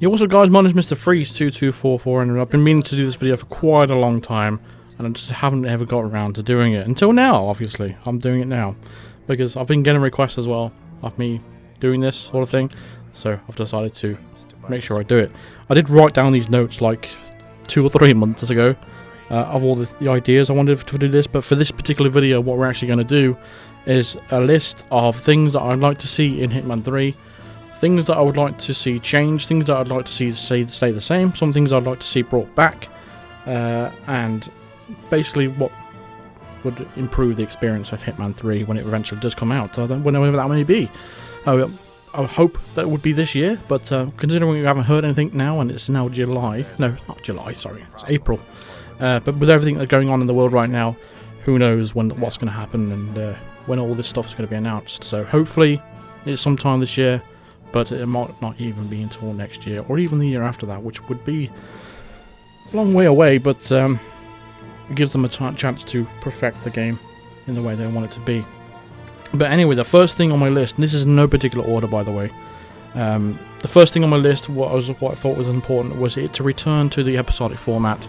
Yeah, also guys, my name is Mr. Freeze2244 and I've been meaning to do this video for quite a long time and I just haven't ever got around to doing it. Until now, obviously. I'm doing it now. Because I've been getting requests as well of me doing this sort of thing. So I've decided to make sure I do it. I did write down these notes like 2 or 3 months ago of all the ideas I wanted to do this. But for this particular video, what we're actually going to do is a list of things that I'd like to see in Hitman 3. Things that I would like to see change, things that I'd like to see stay the same, some things I'd like to see brought back, and basically what would improve the experience of Hitman 3 when it eventually does come out. So I don't know whether that may be. I hope that would be this year, but considering we haven't heard anything now, and it's now July, no, not July, sorry, it's April. But with everything that's going on in the world right now, who knows what's going to happen and when all this stuff is going to be announced. So hopefully it's sometime this year. But it might not even be until next year, or even the year after that, which would be a long way away, but it gives them a chance to perfect the game in the way they want it to be. But anyway, the first thing on my list, and this is in no particular order by the way, the first thing on my list, what I thought was important, was it to return to the episodic format.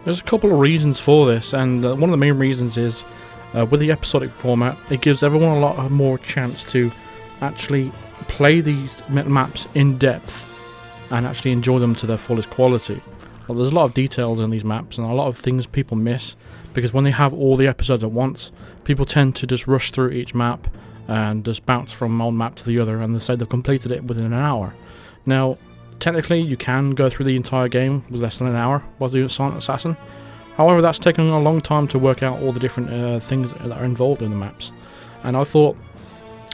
There's a couple of reasons for this, and one of the main reasons is, with the episodic format, it gives everyone a lot more chance to actually play these maps in depth and actually enjoy them to their fullest quality. Well, there's a lot of details in these maps and a lot of things people miss because when they have all the episodes at once, people tend to just rush through each map and just bounce from one map to the other and they say they've completed it within an hour. Now, technically you can go through the entire game with less than an hour while the Silent Assassin. However, that's taken a long time to work out all the different things that are involved in the maps. And I thought,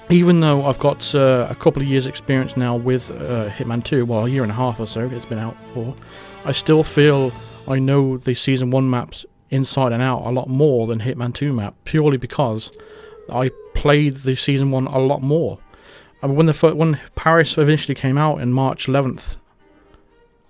even though I've got a couple of years experience now with Hitman 2, well, a year and a half or so it's been out for, I still feel I know the Season 1 maps inside and out a lot more than Hitman 2 map, purely because I played the Season 1 a lot more. I mean, when Paris eventually came out in March 11th,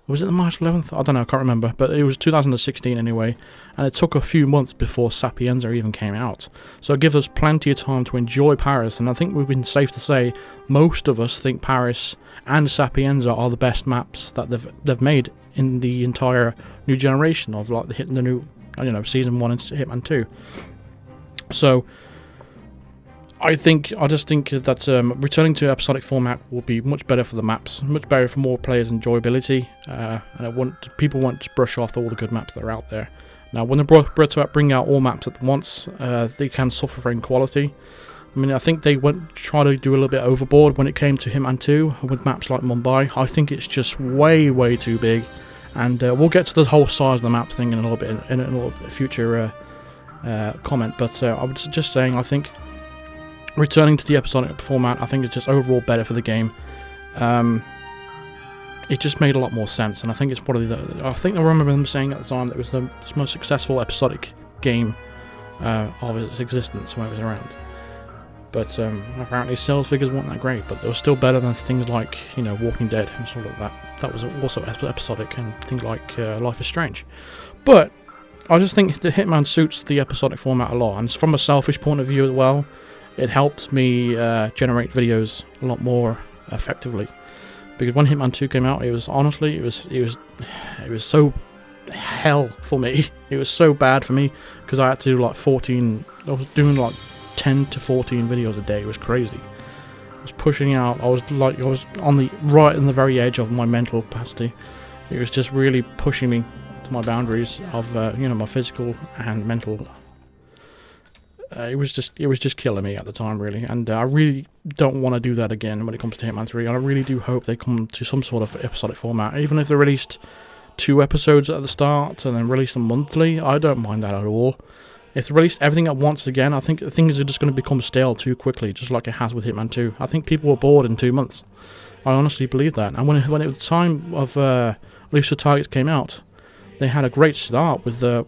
was it the March 11th? I don't know, I can't remember, but it was 2016 anyway, and it took a few months before Sapienza even came out. So it gives us plenty of time to enjoy Paris, and I think we've been safe to say most of us think Paris and Sapienza are the best maps that they've made in the entire new generation of like the new, you know, Season 1 and Hitman 2. So I just think that returning to episodic format will be much better for the maps, much better for more players' enjoyability, and people won't just brush off all the good maps that are out there. Now, when they bring out all maps at once, they can suffer in quality. I mean, I think they try to do a little bit overboard when it came to Hitman 2 with maps like Mumbai. I think it's just way, way too big, and we'll get to the whole size of the maps thing in a little bit in a little future comment. But I was just saying, I think returning to the episodic format, I think it's just overall better for the game. It just made a lot more sense, and I think it's probably I think I remember them saying at the time that it was the most successful episodic game of its existence when it was around. But apparently sales figures weren't that great, but they were still better than things like, you know, Walking Dead and sort of that. That was also episodic, and things like Life is Strange. But I just think the Hitman suits the episodic format a lot, and from a selfish point of view as well, it helps me generate videos a lot more effectively. Because when Hitman 2 came out, it was honestly, it was so hell for me. It was so bad for me because I had to do like 14. I was doing like 10 to 14 videos a day. It was crazy. I was pushing out. I was on the right in the very edge of my mental capacity. It was just really pushing me to my boundaries of you know, my physical and mental. It was just killing me at the time, really, and I really don't want to do that again when it comes to Hitman 3, and I really do hope they come to some sort of episodic format, even if they released 2 episodes at the start and then release them monthly. I don't mind that at all. If they released everything at once again, I think things are just going to become stale too quickly, just like it has with Hitman 2. I think people were bored in 2 months. I honestly believe that, and when it was the time of Elusive Targets came out, they had a great start with the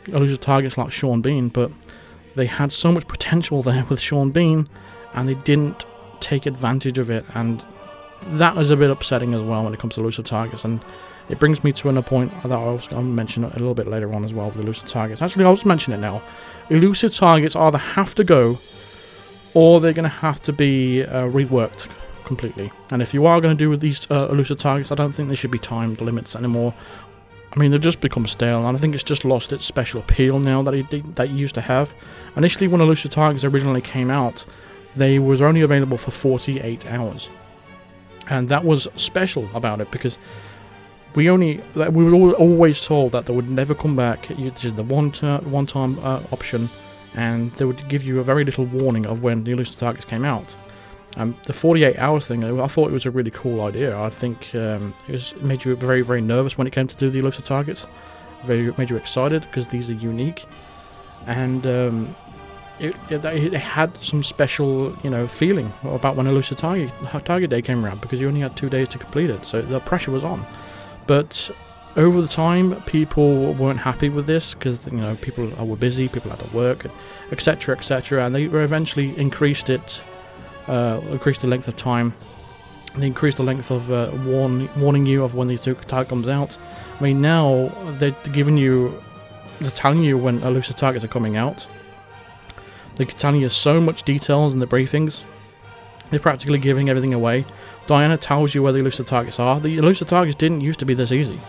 Elusive Targets like Sean Bean, but they had so much potential there with Sean Bean, and they didn't take advantage of it, and that was a bit upsetting as well when it comes to Elusive Targets, and it brings me to another point that I was going to mention a little bit later on as well with Elusive Targets. Actually, I'll just mention it now. Elusive Targets either have to go, or they're going to have to be reworked completely. And if you are going to do with these elusive targets, I don't think there should be time limits anymore. I mean, they've just become stale, and I think it's just lost its special appeal now that it used to have. Initially, when elusive targets originally came out, they was only available for 48 hours. And that was special about it, because we were always told that they would never come back. This is the one-time option, and they would give you a very little warning of when the elusive targets came out. The 48 hours thing, I thought it was a really cool idea. I think it made you very, very nervous when it came to do the elusive targets. Made you excited because these are unique, and it had some special, feeling about when elusive target day came around, because you only had 2 days to complete it, so the pressure was on. But over the time, people weren't happy with this because people were busy, people had to work, etc., etc., and they eventually increased it. Increase the length of time. They increase the length of warning you of when the target comes out. I mean, now they're telling you when elusive targets are coming out. They're telling you so much details in the briefings. They're practically giving everything away. Diana tells you where the elusive targets are. The elusive targets didn't used to be this easy.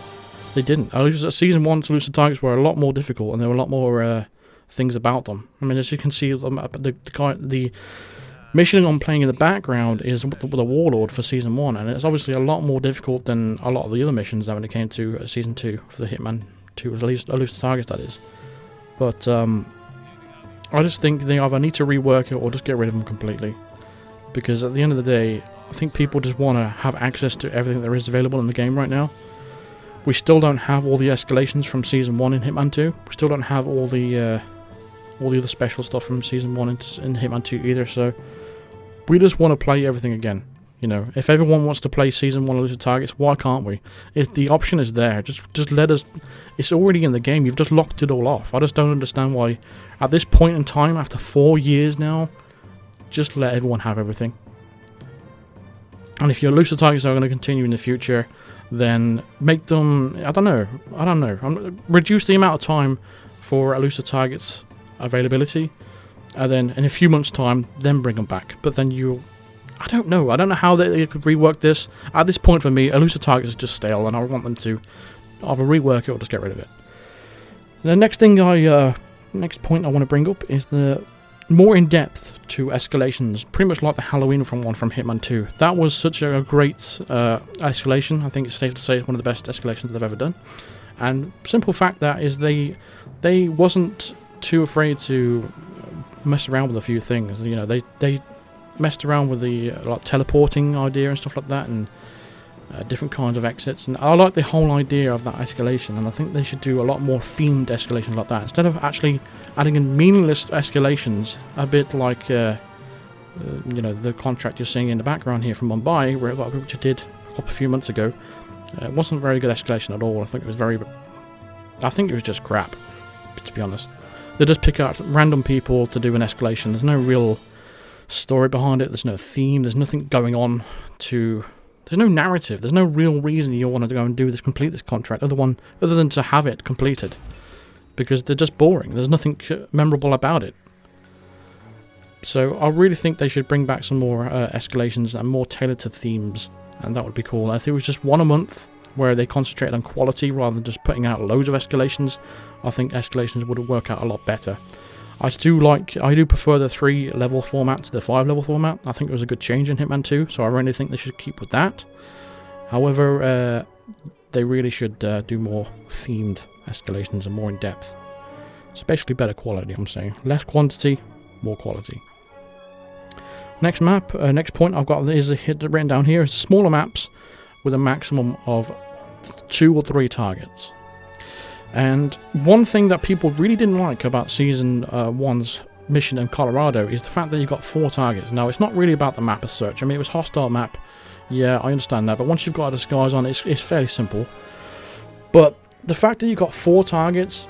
They didn't. Season 1's elusive targets were a lot more difficult, and there were a lot more things about them. I mean, as you can see, the mission I'm playing in the background is the Warlord for Season 1, and it's obviously a lot more difficult than a lot of the other missions when it came to Season 2 for the Hitman 2, at least elusive targets, that is. But I just think they either need to rework it or just get rid of them completely. Because at the end of the day, I think people just want to have access to everything there is available in the game right now. We still don't have all the escalations from Season 1 in Hitman 2. We still don't have all the other special stuff from Season 1 in Hitman 2 either, so we just want to play everything again. If everyone wants to play Season 1 elusive targets, why can't we? If the option is there, just let us. It's already in the game. You've just locked it all off. I just don't understand why, at this point in time, after 4 years now, just let everyone have everything. And if your elusive targets are going to continue in the future, then make them. I don't know. Reduce the amount of time for elusive targets availability. And then in a few months' time, then bring them back. But then I don't know how they could rework this. At this point for me, elusive targets is just stale, and I want them to either rework it or just get rid of it. The next point I want to bring up is the more in-depth to escalations, pretty much like the Halloween one from Hitman 2. That was such a great escalation. I think it's safe to say it's one of the best escalations they've ever done. And simple fact that is they wasn't too afraid to mess around with a few things. They messed around with the teleporting idea and stuff like that, and different kinds of exits. And I like the whole idea of that escalation, and I think they should do a lot more themed escalations like that, instead of actually adding in meaningless escalations, a bit like the contract you're seeing in the background here from Mumbai, which I did a few months ago. It wasn't a very good escalation at all. I think it was just crap, to be honest. They just pick out random people to do an escalation. There's no real story behind it. There's no theme. There's nothing going on there's no narrative. There's no real reason you want to go and complete this contract other than to have it completed. Because they're just boring. There's nothing memorable about it. So I really think they should bring back some more escalations and more tailored to themes. And that would be cool. If it was just one a month, where they concentrated on quality rather than just putting out loads of escalations, I think escalations would work out a lot better. I do prefer the 3-level format to the 5-level format. I think it was a good change in Hitman 2, so I really think they should keep with that. However, they really should do more themed escalations and more in depth. Especially better quality, I'm saying. Less quantity, more quality. Next point I've got written down here is smaller maps with a maximum of 2 or 3 targets. And one thing that people really didn't like about Season 1's mission in Colorado is the fact that you got 4 targets. Now, it's not really about the map as such. I mean, it was a hostile map. Yeah, I understand that. But once you've got a disguise on, it's fairly simple. But the fact that you got 4 targets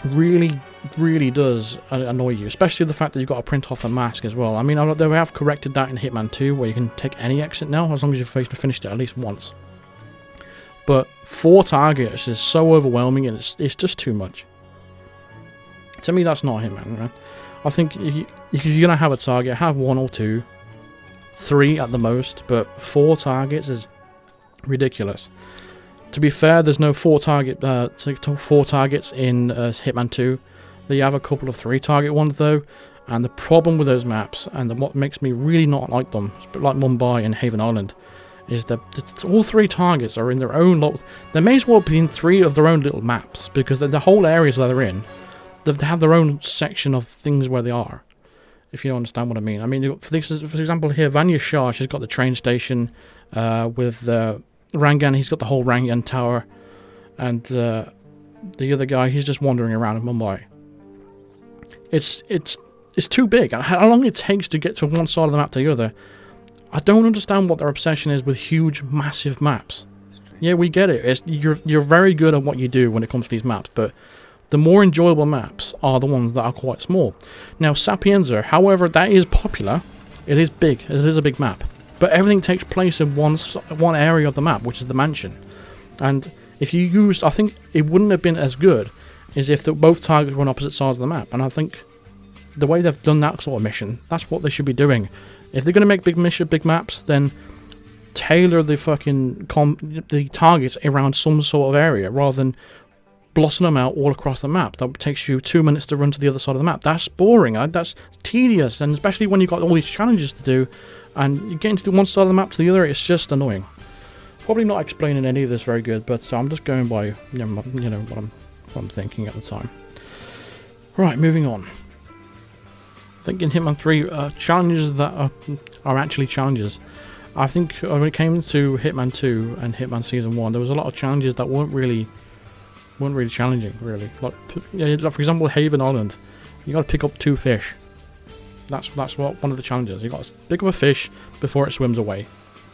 really, really does annoy you. Especially the fact that you've got to print off the mask as well. I mean, they have corrected that in Hitman 2, where you can take any exit now, as long as you've finished it at least once. But 4 targets is so overwhelming, and it's just too much. To me, that's not Hitman, man. I think if you're going to have a target, have 1 or 2. 3 at the most, but 4 targets is ridiculous. To be fair, there's no 4 targets in Hitman 2. They have a couple of 3 target ones though, and the problem with those maps, and what makes me really not like them, like Mumbai and Haven Island, is that all 3 targets are in their own lot. They may as well be in 3 of their own little maps, because the whole areas that they're in, they have their own section of things where they are, if you understand what I mean. I mean, for example here, Vanya Shah, she's got the train station, with Rangan, he's got the whole Rangan tower, and the other guy, he's just wandering around in Mumbai. It's too big. How long it takes to get to one side of the map to the other, I don't understand what their obsession is with huge, massive maps. Yeah, we get it. You're very good at what you do when it comes to these maps, but the more enjoyable maps are the ones that are quite small. Now, Sapienza, however, that is popular. It is big. It is a big map. But everything takes place in one area of the map, which is the mansion. And if you used, I think it wouldn't have been as good as if both targets were on opposite sides of the map. And I think the way they've done that sort of mission, that's what they should be doing. If they're going to make big maps, then tailor the the targets around some sort of area rather than blossoming them out all across the map. That takes you 2 minutes to run to the other side of the map. That's boring. That's tedious, and especially when you've got all these challenges to do, and you get into one side of the map to the other, it's just annoying. Probably not explaining any of this very good, but I'm just going by what I'm thinking at the time. Right, moving on. I think in Hitman 3, challenges that are actually challenges. I think when it came to Hitman 2 and Hitman Season 1, there was a lot of challenges that weren't really challenging, really. Like for example, Haven Island, you got to pick up 2 fish. That's what one of the challenges. You got to pick up a fish before it swims away.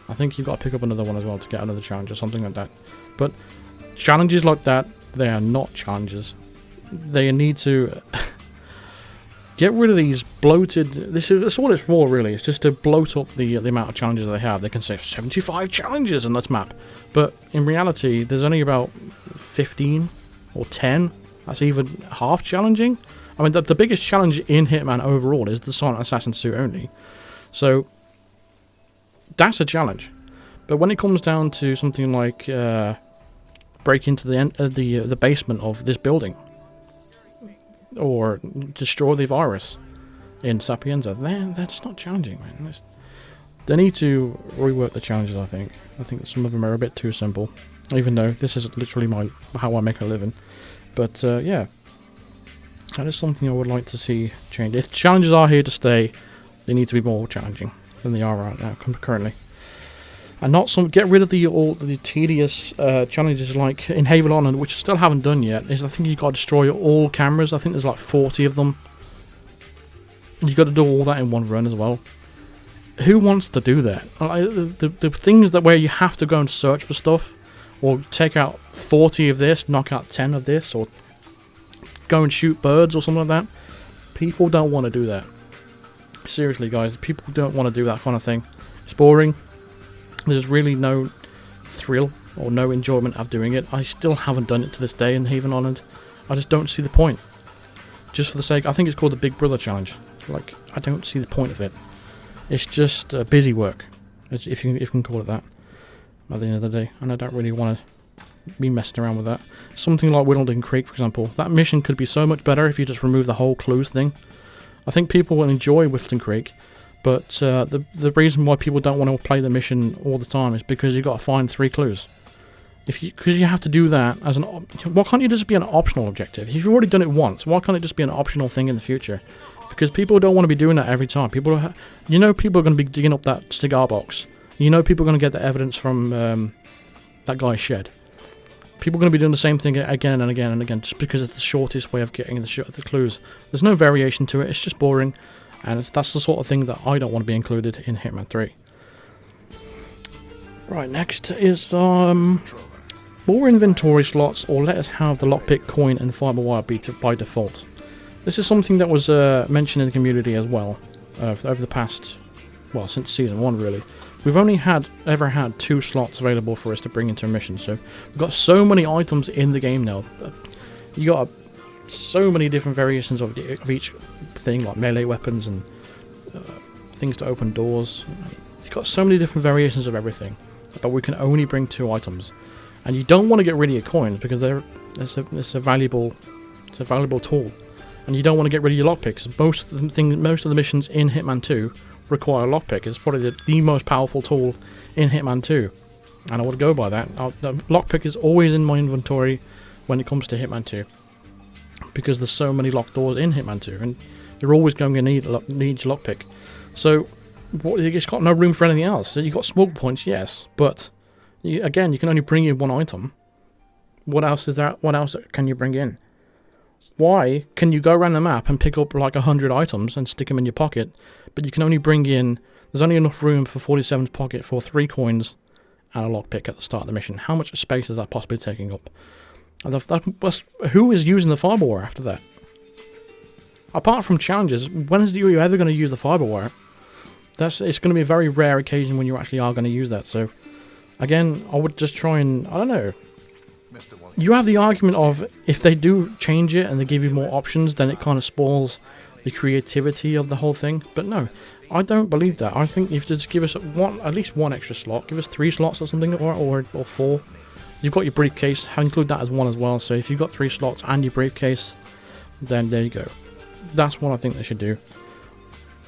I think you've got to pick up another one as well to get another challenge or something like that. But challenges like that, they are not challenges. They need to get rid of these bloated. That's what it's for, really. It's just to bloat up the amount of challenges they have. They can say 75 challenges in this map, but in reality, there's only about 15 or 10. That's even half challenging. I mean, the biggest challenge in Hitman overall is the Silent Assassin suit only. So that's a challenge. But when it comes down to something like break into the basement of this building, or destroy the virus in Sapienza, that's not challenging, man. They need to rework the challenges, I think. I think that some of them are a bit too simple, even though this is literally how I make a living. But yeah, that is something I would like to see change. If challenges are here to stay, they need to be more challenging than they are right now currently. And not get rid of all the tedious challenges like in Haven Island, which I still haven't done yet. Is I think you got to destroy all cameras. I think there's like 40 of them. And you got to do all that in one run as well. Who wants to do that? The things that where you have to go and search for stuff, or take out 40 of this, knock out 10 of this, or go and shoot birds or something like that. People don't want to do that. Seriously, guys, people don't want to do that kind of thing. It's boring. There's really no thrill or no enjoyment of doing it. I still haven't done it to this day in Haven Island. I just don't see the point. Just for the sake, I think it's called the Big Brother Challenge. Like, I don't see the point of it. It's just busy work, if you can call it that, at the end of the day. And I don't really want to be messing around with that. Something like Whittleton Creek, for example. That mission could be so much better if you just remove the whole clues thing. I think people will enjoy Whittleton Creek. But the reason why people don't want to play the mission all the time is because you've got to find 3 clues. Because you have to do that as why can't you just be an optional objective? If you've already done it once, why can't it just be an optional thing in the future? Because people don't want to be doing that every time. People are going to be digging up that cigar box. People are going to get the evidence from that guy's shed. People are going to be doing the same thing again and again and again, just because it's the shortest way of getting the clues. There's no variation to it. It's just boring. And that's the sort of thing that I don't want to be included in Hitman 3. Right, next is more inventory slots, or let us have the lockpick coin and fiber wire by default. This is something that was mentioned in the community as well over the past, well, since Season 1 really. We've only ever had 2 slots available for us to bring into a mission, so we've got so many items in the game now. You got so many different variations of each thing, like melee weapons and things to open doors, It's got so many different variations of everything, but we can only bring 2 items. And you don't want to get rid of your coins because it's a valuable tool. And you don't want to get rid of your lockpicks. Most of the missions in Hitman 2 require a lockpick. It's probably the most powerful tool in Hitman 2. And I would go by that. The lockpick is always in my inventory when it comes to Hitman 2. Because there's so many locked doors in Hitman 2. And you're always going to need your lockpick. So, it's got no room for anything else. So you've got smuggle points, yes. But, again, you can only bring in 1 item. What else is there? What else can you bring in? Why can you go around the map and pick up like 100 items and stick them in your pocket, but you can only bring in... There's only enough room for 47's pocket for 3 coins and a lockpick at the start of the mission. How much space is that possibly taking up? And who is using the fiber wire after that? Apart from challenges, when is you ever going to use the fiber wire? It's going to be a very rare occasion when you actually are going to use that. So, again, I would just try and... I don't know. You have the argument of if they do change it and they give you more options, then it kind of spoils the creativity of the whole thing. But no, I don't believe that. I think if you just give us at least 1 extra slot, give us 3 slots or something, or 4. You've got your briefcase, include that as 1 as well. So if you've got 3 slots and your briefcase, then there you go. That's what I think they should do.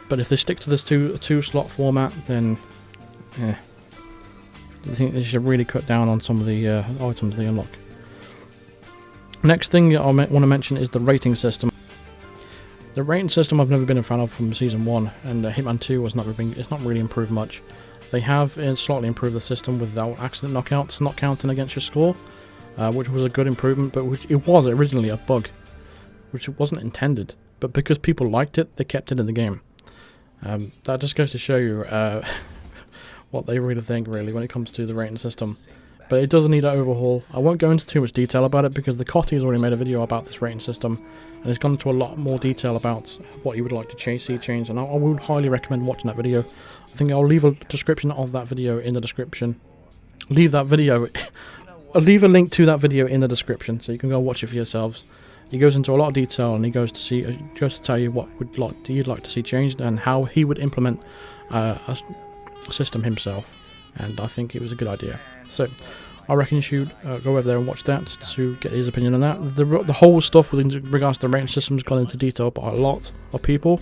But if they stick to this 2 slot format, then I think they should really cut down on some of the items they unlock. Next thing I want to mention is the rating system. The rating system I've never been a fan of from Season 1, and Hitman 2 it's not really improved much. They have slightly improved the system without accident knockouts not counting against your score, which was a good improvement, but it was originally a bug, which it wasn't intended. But because people liked it, they kept it in the game. That just goes to show you what they really think, really, when it comes to the rating system. But it does need an overhaul. I won't go into too much detail about it because TheKotti has already made a video about this rating system, and it's gone into a lot more detail about what you would like to see change, and I would highly recommend watching that video. I think I'll leave a description of that video in the description. I'll leave a link to that video in the description so you can go watch it for yourselves. He goes into a lot of detail, and he goes to tell you what you'd like to see changed and how he would implement a system himself. And I think it was a good idea. So I reckon you should go over there and watch that to get his opinion on that. The whole stuff with regards to the rating system has gone into detail by a lot of people,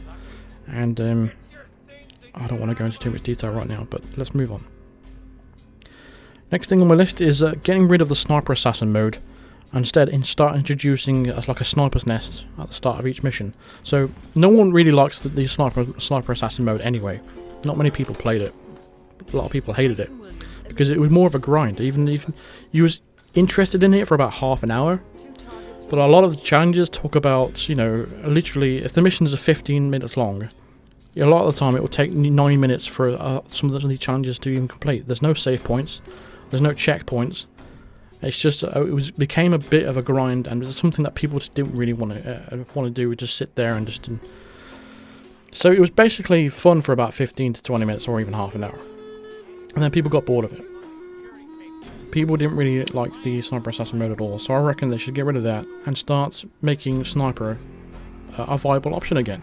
and I don't want to go into too much detail right now, but let's move on. Next thing on my list is getting rid of the sniper assassin mode. Instead, start introducing like a sniper's nest at the start of each mission. So no one really likes the sniper assassin mode anyway. Not many people played it. A lot of people hated it because it was more of a grind. Even you was interested in it for about half an hour, but a lot of the challenges talk about, you know, literally if the missions are 15 minutes long, a lot of the time it will take 9 minutes for some of the challenges to even complete. There's no save points, there's no checkpoints. It's just became a bit of a grind, and it's something that people just didn't really want to do. Just sit there and just. So it was basically fun for about 15 to 20 minutes, or even half an hour, and then people got bored of it. People didn't really like the sniper assassin mode at all, so I reckon they should get rid of that and start making sniper a viable option again.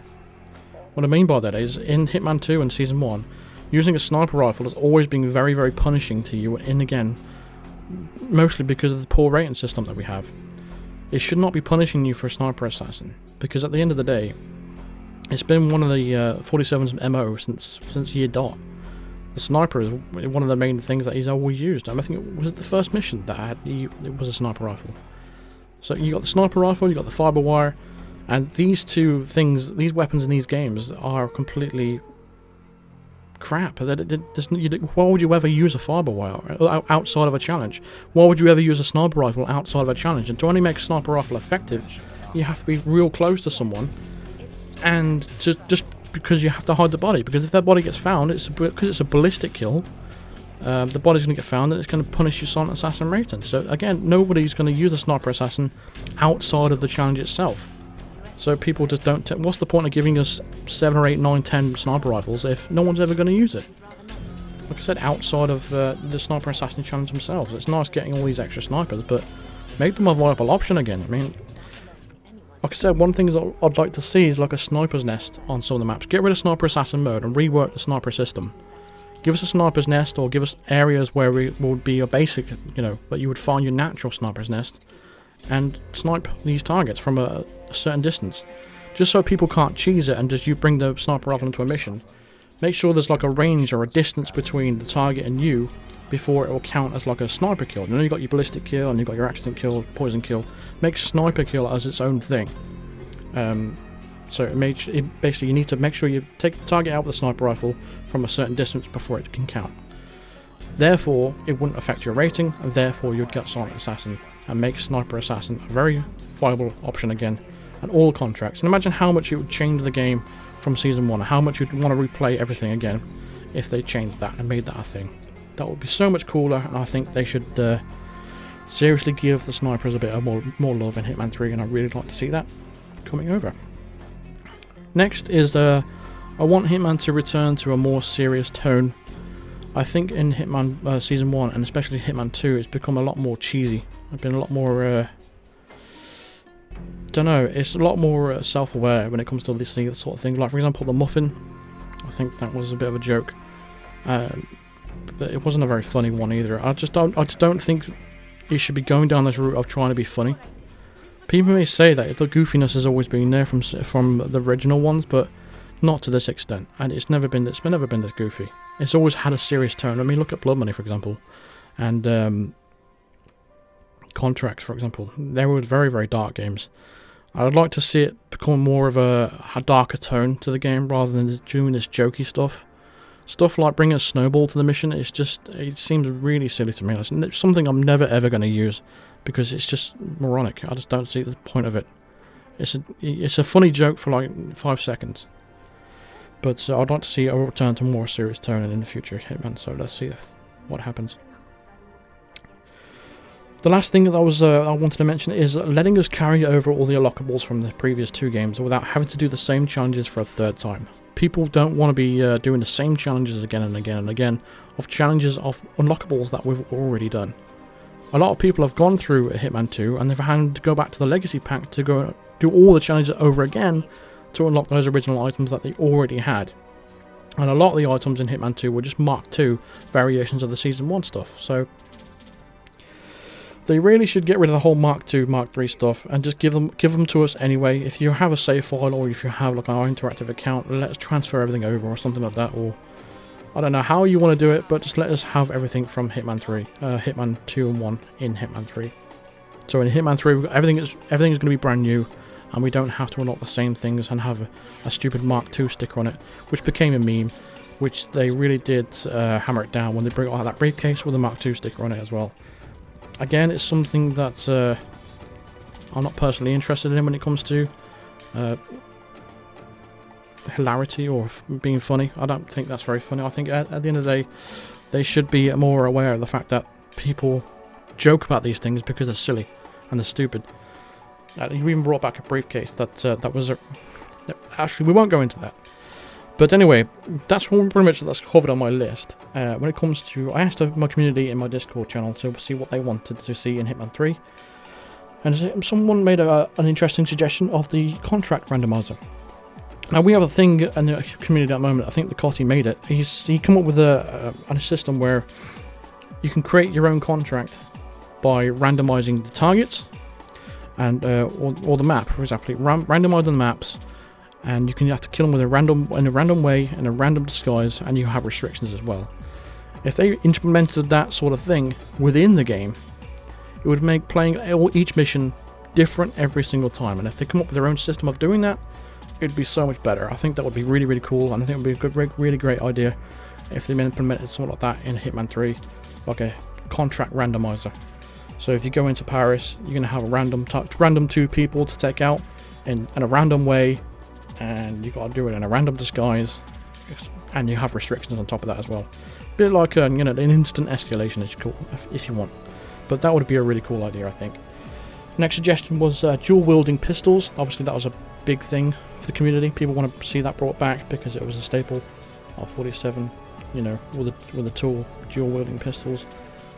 What I mean by that is, in Hitman 2 and Season 1, using a sniper rifle has always been very, very punishing to you, and again, mostly because of the poor rating system that we have. It should not be punishing you for a sniper assassin, because at the end of the day, it's been one of the 47's MO since year dot. The sniper is one of the main things that he's always used. I think it was the first mission that it was a sniper rifle. So you got the sniper rifle, you got the fiber wire, and these two things, these weapons in these games are completely crap. Why would you ever use a fiber wire outside of a challenge? Why would you ever use a sniper rifle outside of a challenge? And to only make a sniper rifle effective, you have to be real close to someone, and just because you have to hide the body. Because if that body gets found, because it's a ballistic kill, the body's going to get found, and it's going to punish your silent assassin rating. So again, nobody's going to use a sniper assassin outside of the challenge itself. So people just don't. What's the point of giving us 7 or 8, 9, 10 sniper rifles if no one's ever going to use it? Like I said, outside of the sniper assassin challenge themselves, it's nice getting all these extra snipers, but make them a viable option again. I mean, like I said, one thing I'd like to see is like a sniper's nest on some of the maps. Get rid of sniper assassin mode and rework the sniper system. Give us a sniper's nest, or give us areas where it would be a basic, but you would find your natural sniper's nest and snipe these targets from a certain distance. Just so people can't cheese it and just you bring the sniper rifle into a mission. Make sure there's like a range or a distance between the target and you before it will count as like a sniper kill. You know, you got your ballistic kill and you got your accident kill, poison kill. Make sniper kill as its own thing. So basically you need to make sure you take the target out with the sniper rifle from a certain distance before it can count. Therefore, it wouldn't affect your rating, and therefore you'd get Silent Assassin and make Sniper Assassin a very viable option again, and all contracts. And imagine how much it would change the game from Season 1, how much you'd want to replay everything again if they changed that and made that a thing. That would be so much cooler, and I think they should seriously give the snipers a bit of more love in Hitman 3, and I'd really like to see that coming over. Next is I want Hitman to return to a more serious tone. I think in Hitman Season 1 and especially Hitman 2 it's become a lot more cheesy. It's been a lot more it's a lot more self-aware when it comes to this sort of thing. Like for example the muffin, I think that was a bit of a joke, but it wasn't a very funny one either. I just don't think it should be going down this route of trying to be funny. People may say that the goofiness has always been there from the original ones, but not to this extent, and it's never been this goofy. It's always had a serious tone. I mean, look at Blood Money, for example, and Contracts, for example. They were very, very dark games. I would like to see it become more of a darker tone to the game rather than doing this jokey stuff. Stuff like bringing a snowball to the mission, it seems really silly to me. It's something I'm never ever going to use because it's just moronic. I just don't see the point of it. It's a funny joke for like 5 seconds. But I'd like to see a return to more serious tone in the future Hitman, so let's see what happens. The last thing that I wanted to mention is letting us carry over all the unlockables from the previous 2 games without having to do the same challenges for a 3rd time. People don't want to be doing the same challenges again and again and again of challenges of unlockables that we've already done. A lot of people have gone through Hitman 2 and they've had to go back to the Legacy Pack to go do all the challenges over again to unlock those original items that they already had. And a lot of the items in Hitman 2 were just Mark II variations of the Season 1 stuff, so they really should get rid of the whole Mark II, Mark III stuff and just give them to us anyway. If you have a save file or if you have like our interactive account, let's transfer everything over or something like that, or I don't know how you want to do it, but just let us have everything from Hitman 3, Hitman 2 and 1 in Hitman 3. So in Hitman 3, everything is going to be brand new, and we don't have to unlock the same things and have a stupid Mark II sticker on it, which became a meme, which they really did hammer it down when they brought out that briefcase with a Mark II sticker on it as well. Again, it's something that I'm not personally interested in when it comes to hilarity or being funny. I don't think that's very funny. I think at the end of the day, they should be more aware of the fact that people joke about these things because they're silly and they're stupid. You even brought back a briefcase that was actually, we won't go into that. But anyway, that's pretty much that's covered on my list. When it comes to, I asked my community in my Discord channel to see what they wanted to see in Hitman 3, and someone made an interesting suggestion of the contract randomizer. Now we have a thing in the community at the moment. I think TheKotti made it. He come up with a system where you can create your own contract by randomizing the targets and or the map, for example. Randomize the maps. And you have to kill them in a random way, in a random disguise, and you have restrictions as well. If they implemented that sort of thing within the game, it would make playing each mission different every single time. And if they come up with their own system of doing that, it'd be so much better. I think that would be really, really cool, and I think it would be a really great idea if they implemented something like that in Hitman 3, like a contract randomizer. So if you go into Paris, you're going to have a random 2 people to take out in a random way, and you got to do it in a random disguise, and you have restrictions on top of that as well. A bit like an instant escalation, as you call it, if you want. But that would be a really cool idea, I think. Next suggestion was dual wielding pistols. Obviously that was a big thing for the community. People want to see that brought back because it was a staple of 47, with a tool, dual wielding pistols.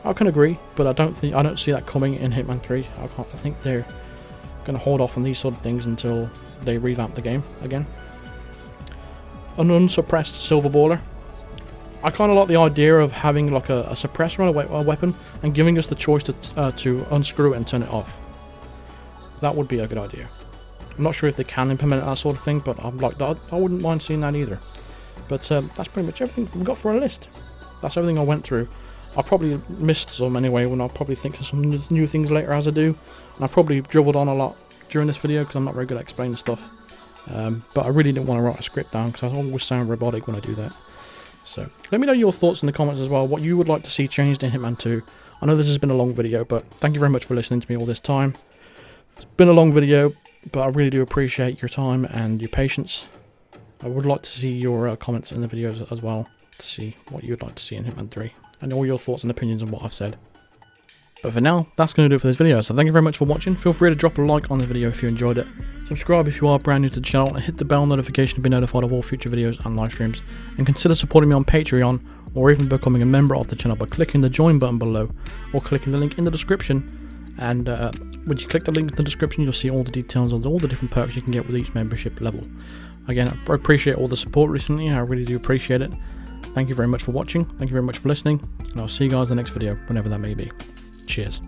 I can agree, but I don't see that coming in Hitman 3. I think they're going to hold off on these sort of things until they revamp the game again. An unsuppressed silver baller. I kind of like the idea of having like a suppressor on a weapon and giving us the choice to unscrew it and turn it off. That would be a good idea. I'm not sure if they can implement that sort of thing, but I'm like, I wouldn't mind seeing that either. But that's pretty much everything we've got for our list. That's everything I went through. I probably missed some anyway, when I'll probably think of some new things later as I do. And I've probably dribbled on a lot during this video because I'm not very good at explaining stuff. But I really didn't want to write a script down because I always sound robotic when I do that. So let me know your thoughts in the comments as well, what you would like to see changed in Hitman 2. I know this has been a long video, but thank you very much for listening to me all this time. It's been a long video, but I really do appreciate your time and your patience. I would like to see your comments in the videos as well, to see what you'd like to see in Hitman 3, and all your thoughts and opinions on what I've said. But for now, that's going to do it for this video, so thank you very much for watching. Feel free to drop a like on the video if you enjoyed it. Subscribe if you are brand new to the channel, and hit the bell notification to be notified of all future videos and live streams. And consider supporting me on Patreon, or even becoming a member of the channel by clicking the join button below, or clicking the link in the description. And when you click the link in the description, you'll see all the details of all the different perks you can get with each membership level. Again, I appreciate all the support recently, I really do appreciate it. Thank you very much for watching, thank you very much for listening, and I'll see you guys in the next video, whenever that may be. Cheers.